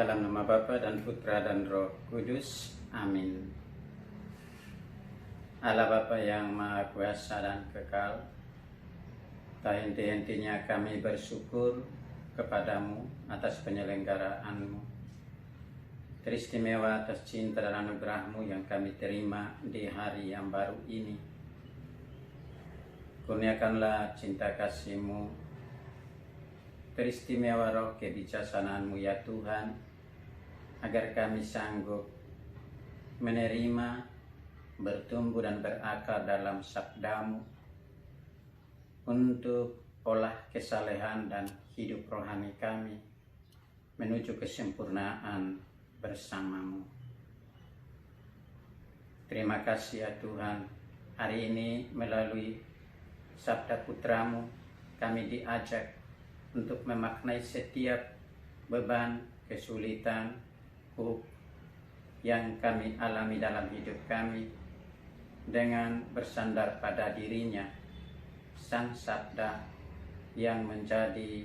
Dalam nama Bapa dan Putra dan Roh Kudus. Amin. Allah Bapa yang Maha Kuasa dan Kekal, tak henti-hentinya kami bersyukur kepadamu atas penyelenggaraanmu. Teristimewa atas cinta dan anugerahmu yang kami terima di hari yang baru ini. Kurniakanlah cinta kasih-Mu, teristimewa roh kebijaksanaan-Mu ya Tuhan, agar kami sanggup menerima, bertumbuh dan berakar dalam sabda-Mu untuk olah kesalehan dan hidup rohani kami menuju kesempurnaan bersama-Mu. Terima kasih ya Tuhan, hari ini melalui sabda Putra-Mu kami diajak untuk memaknai setiap beban, kesulitan, yang kami alami dalam hidup kami dengan bersandar pada dirinya, Sang Sabda yang menjadi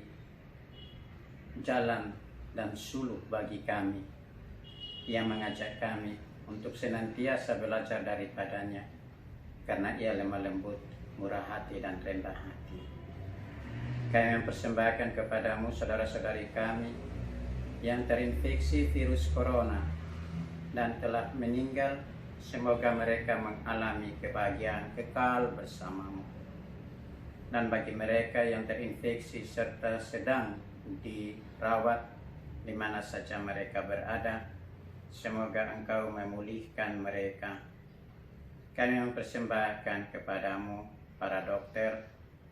jalan dan suluh bagi kami, yang mengajak kami untuk senantiasa belajar daripadanya, karena ia lemah lembut, murah hati dan rendah hati. Kami mempersembahkan kepadamu saudara-saudari kami yang terinfeksi virus corona dan telah meninggal. Semoga mereka mengalami kebahagiaan kekal bersamamu. Dan bagi mereka yang terinfeksi serta sedang dirawat di mana saja mereka berada, semoga Engkau memulihkan mereka. Kami mempersembahkan kepadamu para dokter,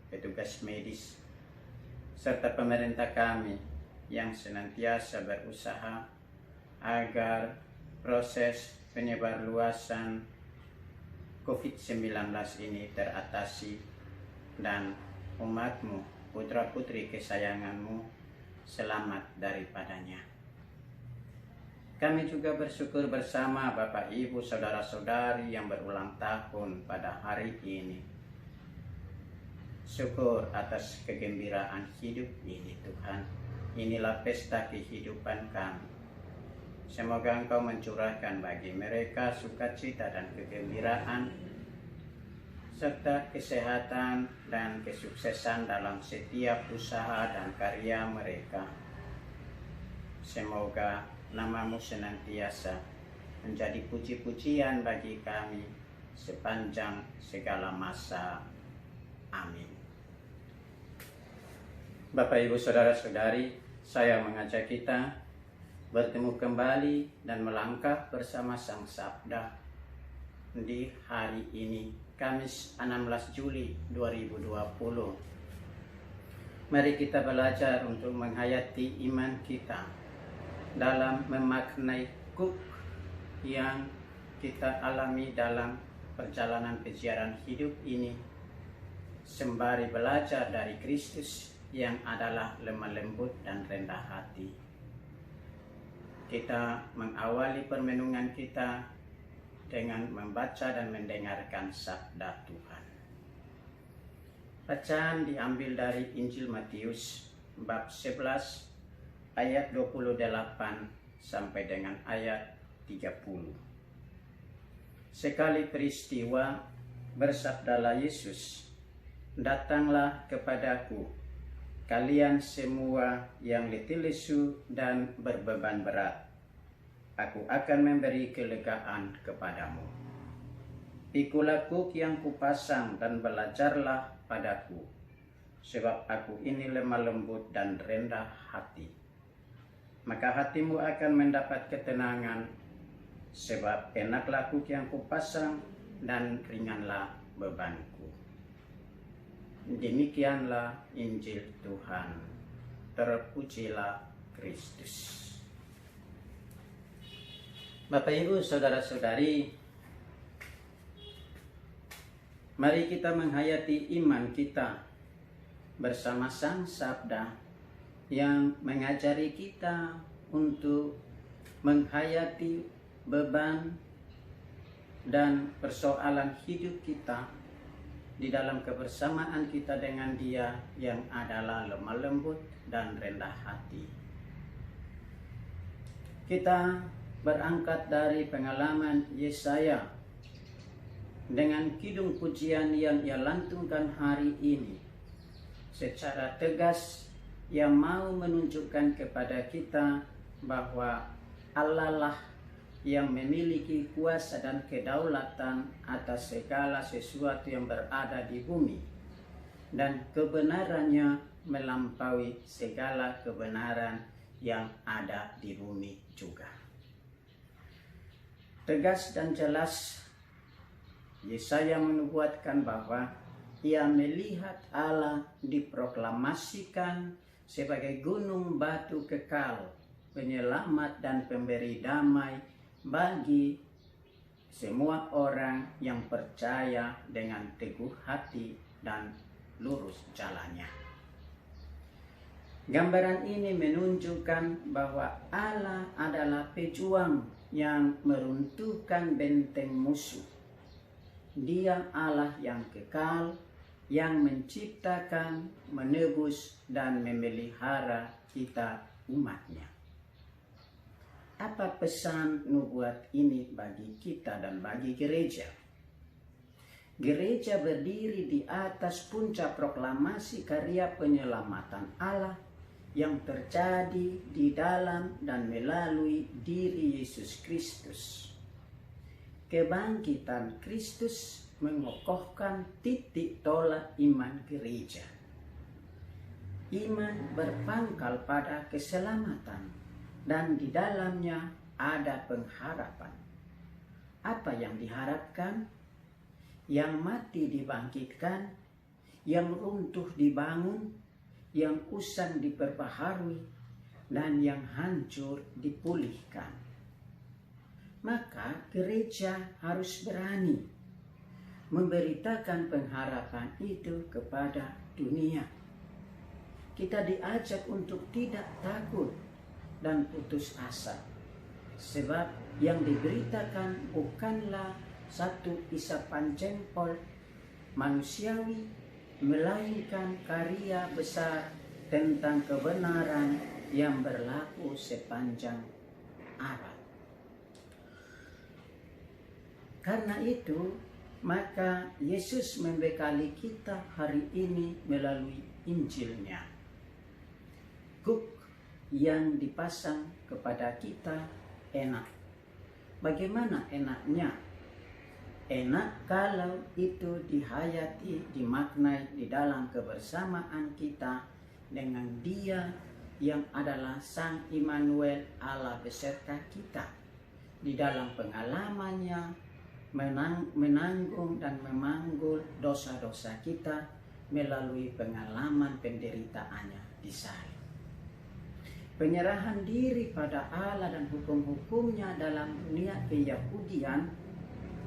petugas medis, serta pemerintah kami yang senantiasa berusaha agar proses penyebarluasan COVID-19 ini teratasi dan umat-Mu, putra-putri kesayangan-Mu, selamat daripadanya. Kami juga bersyukur bersama Bapak Ibu saudara-saudari yang berulang tahun pada hari ini. Syukur atas kegembiraan hidup ini Tuhan. Inilah pesta kehidupan kami. Semoga Engkau mencurahkan bagi mereka sukacita dan kegembiraan, serta kesehatan dan kesuksesan dalam setiap usaha dan karya mereka. Semoga nama-Mu senantiasa menjadi puji-pujian bagi kami sepanjang segala masa. Amin. Bapak, Ibu, Saudara-saudari, saya mengajak kita bertemu kembali dan melangkah bersama Sang Sabda di hari ini, Kamis 16 Juli 2020. Mari kita belajar untuk menghayati iman kita dalam memaknai kuk yang kita alami dalam perjalanan keziaran hidup ini, sembari belajar dari Kristus yang adalah lemah lembut dan rendah hati. Kita mengawali permenungan kita dengan membaca dan mendengarkan sabda Tuhan. Bacaan diambil dari Injil Matius bab 11 ayat 28 sampai dengan ayat 30. Sekali peristiwa, bersabdalah Yesus, "Datanglah kepadaku kalian semua yang letih lesu dan berbeban berat. Aku akan memberi kelegaan kepadamu. Pikulah kuk yang kupasang dan belajarlah padaku, sebab aku ini lemah lembut dan rendah hati. Maka hatimu akan mendapat ketenangan, sebab enaklah kuk yang kupasang dan ringanlah bebanku." Demikianlah Injil Tuhan. Terpujilah Kristus. Bapak, Ibu, Saudara-saudari, mari kita menghayati iman kita bersama Sang Sabda yang mengajari kita untuk menghayati beban dan persoalan hidup kita di dalam kebersamaan kita dengan Dia yang adalah lemah lembut dan rendah hati. Kita berangkat dari pengalaman Yesaya dengan kidung pujian yang ia lantungkan hari ini. Secara tegas ia mau menunjukkan kepada kita bahwa Allah lah yang memiliki kuasa dan kedaulatan atas segala sesuatu yang berada di bumi, dan kebenarannya melampaui segala kebenaran yang ada di bumi juga. Tegas dan jelas Yesaya menubuatkan bahwa ia melihat Allah diproklamasikan sebagai gunung batu kekal, penyelamat dan pemberi damai bagi semua orang yang percaya dengan teguh hati dan lurus jalannya. Gambaran ini menunjukkan bahwa Allah adalah pejuang yang meruntuhkan benteng musuh. Dia Allah yang kekal, yang menciptakan, menebus, dan memelihara kita umatnya. Apa pesan nubuat ini bagi kita dan bagi gereja? Gereja berdiri di atas puncak proklamasi karya penyelamatan Allah yang terjadi di dalam dan melalui diri Yesus Kristus. Kebangkitan Kristus mengokohkan titik tolak iman gereja. Iman berpangkal pada keselamatan dan di dalamnya ada pengharapan. Apa yang diharapkan? Yang mati dibangkitkan, yang runtuh dibangun, yang usang diperbaharui, dan yang hancur dipulihkan. Maka gereja harus berani memberitakan pengharapan itu kepada dunia. Kita diajak untuk tidak takut dan putus asa, sebab yang diberitakan bukanlah satu isapan jempol manusiawi, melainkan karya besar tentang kebenaran yang berlaku sepanjang abad. Karena itu, maka Yesus membekali kita hari ini melalui Injilnya. Kuk yang dipasang kepada kita enak. Bagaimana enaknya? Enak kalau itu dihayati, dimaknai di dalam kebersamaan kita dengan Dia yang adalah Sang Immanuel, Allah beserta kita, di dalam pengalamannya menanggung dan memanggul dosa-dosa kita melalui pengalaman penderitaannya di salib. Penyerahan diri pada Allah dan hukum-hukumnya dalam dunia keyahudian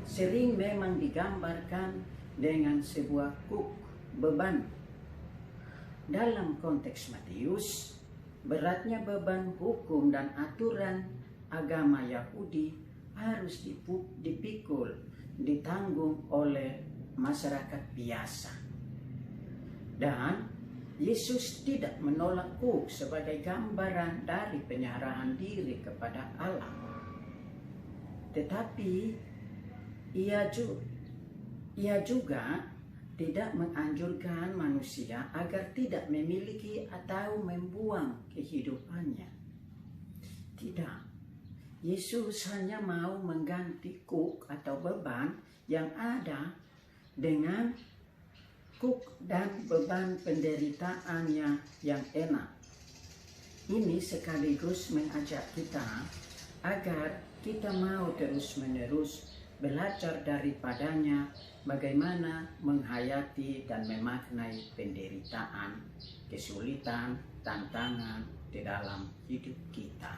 sering memang digambarkan dengan sebuah kuk, beban. Dalam konteks Matius, beratnya beban hukum dan aturan agama Yahudi harus dipikul, ditanggung oleh masyarakat biasa. Dan Yesus tidak menolak kuk sebagai gambaran dari penyerahan diri kepada Allah. Tetapi ia juga tidak menganjurkan manusia agar tidak memiliki atau membuang kehidupannya. Tidak. Yesus hanya mau mengganti kuk atau beban yang ada dengan kuk dan beban penderitaannya yang enak. Ini sekaligus mengajak kita agar kita mau terus-menerus belajar daripadanya bagaimana menghayati dan memaknai penderitaan, kesulitan, tantangan di dalam hidup kita.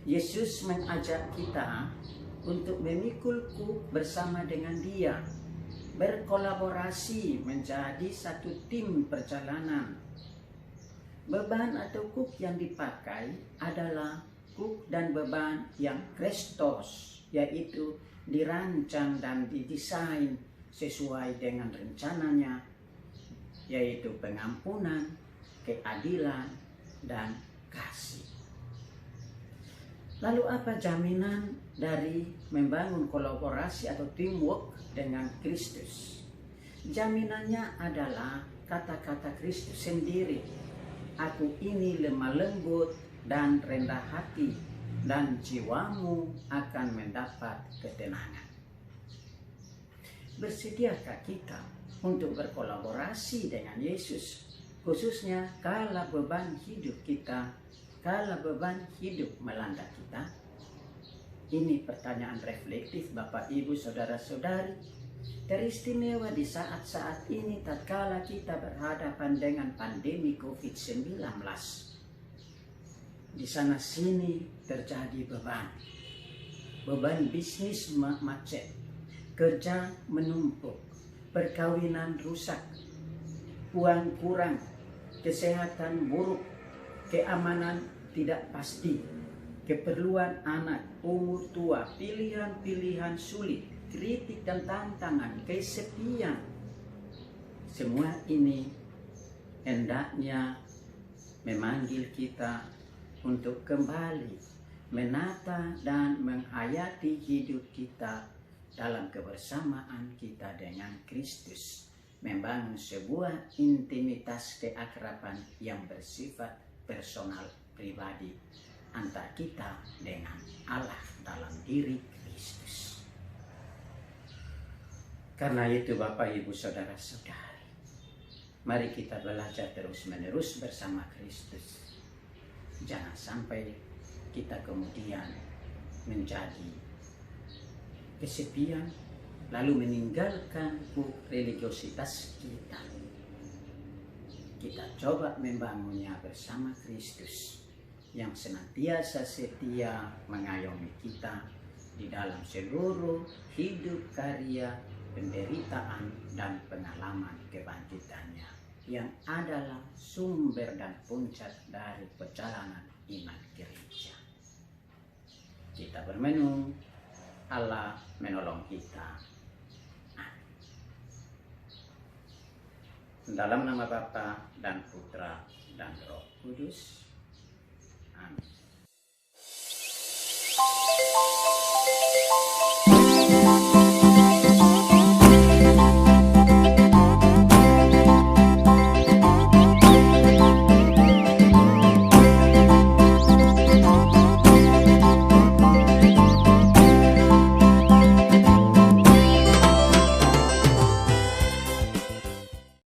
Yesus mengajak kita untuk memikul kuk bersama dengan Dia, berkolaborasi menjadi satu tim perjalanan. Beban atau kuk yang dipakai adalah kuk dan beban yang Kristus, yaitu dirancang dan didesain sesuai dengan rencananya, yaitu pengampunan, keadilan, dan kasih. Lalu apa jaminan dari membangun kolaborasi atau teamwork dengan Kristus? Jaminannya adalah kata-kata Kristus sendiri. Aku ini lemah lembut dan rendah hati, dan jiwamu akan mendapat ketenangan. Bersediakah kita untuk berkolaborasi dengan Yesus, khususnya kala beban hidup melanda kita? Ini pertanyaan reflektif Bapak, Ibu, Saudara-saudari, teristimewa di saat-saat ini tatkala kita berhadapan dengan pandemi COVID-19. Di sana sini terjadi beban bisnis macet, kerja menumpuk, perkawinan rusak, uang kurang, kesehatan buruk, keamanan tidak pasti, keperluan anak, umur tua, pilihan-pilihan sulit, kritik dan tantangan, kesepian. Semua ini hendaknya memanggil kita untuk kembali menata dan menghayati hidup kita dalam kebersamaan kita dengan Kristus, membangun sebuah intimitas keakraban yang bersifat personal pribadi antara kita dengan Allah dalam diri Kristus. Karena itu Bapak, Ibu, Saudara-saudari, mari kita belajar terus-menerus bersama Kristus. Jangan sampai kita kemudian menjadi kesepian, lalu meninggalkan religiositas kita. Kita coba membangunnya bersama Kristus yang senantiasa setia mengayomi kita di dalam seluruh hidup, karya, penderitaan, dan pengalaman kebangkitannya, yang adalah sumber dan puncak dari perjalanan iman gereja. Kita bermenung, Allah menolong kita. Dalam nama Bapa dan Putra dan Roh Kudus. Amin.